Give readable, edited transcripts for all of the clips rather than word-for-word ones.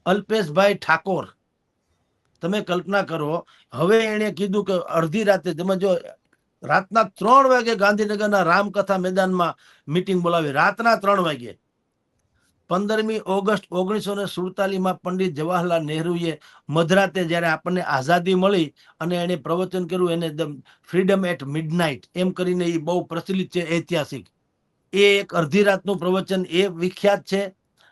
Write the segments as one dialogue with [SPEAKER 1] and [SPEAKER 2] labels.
[SPEAKER 1] અલ્પેશભાઈ ઠાકોર, તમે કલ્પના કરો, હવે એને કીધું કે અડધી રાતે, તમે જો રાતના 3 વાગે ગાંધીનગરના રામકથા મેદાનમાં મીટિંગ બોલાવી, રાતના 3 વાગે. 15મી ઓગસ્ટ 1947 પંડિત જવાહરલાલ નહેરુએ મધરાતે જયારે આપણને આઝાદી મળી અને એને પ્રવચન કર્યું, એને ફ્રીડમ એટ મિડનાઇટ એમ કરીને, એ બહુ પ્રચલિત છે, ઐતિહાસિક. એ એક અડધી રાતનું પ્રવચન, એ વિખ્યાત છે.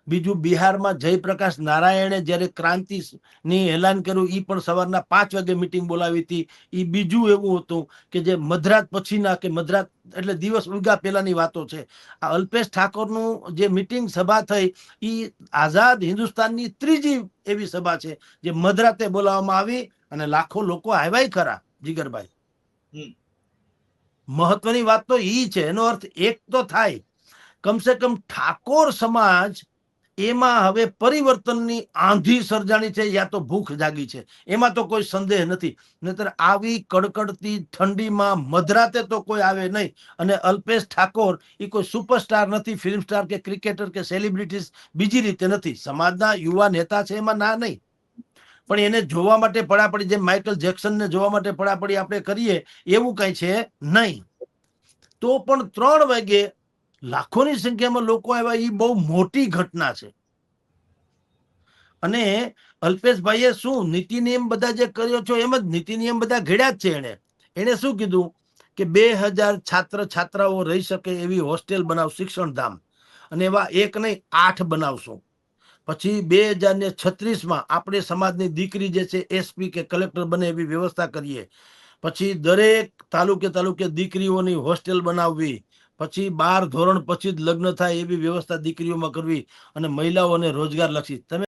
[SPEAKER 1] બીજું, બિહારમાં જયપ્રકાશ નારાયણે જયારે ક્રાંતિ ની એલાન કર્યું, એ પણ સવારના 5 વાગે મીટિંગ બોલાવી હતી. એ બીજું એવું હતું કે જે મધરાત પછીના, કે મધરાત એટલે દિવસ ઉગ્યા પહેલાની વાતો છે. આ અલ્પેશ ઠાકોરનું જે મીટિંગ સભા થઈ, એ આઝાદ હિન્દુસ્તાનની ત્રીજી એવી સભા છે જે મધરાતે બોલાવવામાં આવી અને લાખો લોકો આવ્યા ખરા. જીગરભાઈ, મહત્વની વાત તો ઈ છે. એનો અર્થ એક તો થાય, કમસે કમ ઠાકોર સમાજ એમાં હવે પરિવર્તનની આંધી સર્જાણી છે, યા તો ભૂખ જાગી છે, એમાં તો કોઈ સંદેહ નથી. નહીતર આવી કડકડતી ઠંડીમાં મધરાતે તો કોઈ આવે નહીં. અને અલ્પેશ ઠાકોર એ કોઈ સુપરસ્ટાર નથી, ફિલ્મ સ્ટાર કે ક્રિકેટર કે સેલિબ્રિટીઝ બીજી રીતે નથી. સમાજના યુવા નેતા છે, એમાં ના નહીં, પણ એને જોવા માટે પડાપડી, જેમ માઇકલ જેક્સનને જોવા માટે પડાપડી આપણે કરીએ, એવું કઈ છે નહીં. તો પણ 3 વાગે લાખોની સંખ્યામાં લોકો આવ્યા, એ બહુ મોટી ઘટના છે. અને અલ્પેશભાઈએ શું નીતિ નિયમ બધા જે કર્યો છો, એમ જ નીતિ નિયમ બધા ઘડ્યા જ છે. એને શું કીધું કે 2000 છાત્ર છાત્રાઓ રહી શકે એવી હોસ્ટેલ બનાવ, શિક્ષણધામ, અને એવા 1 નહીં 8 બનાવશું. પછી 2036 આપણે સમાજની દીકરી જે છે એસપી કે કલેક્ટર બને એવી વ્યવસ્થા કરીએ. પછી દરેક તાલુકે દીકરીઓની હોસ્ટેલ બનાવવી. પછી 12 ધોરણ પછી જ લગ્ન થાય એવી વ્યવસ્થા દીકરીઓમાં કરવી, અને મહિલાઓને રોજગાર લક્ષી. તમે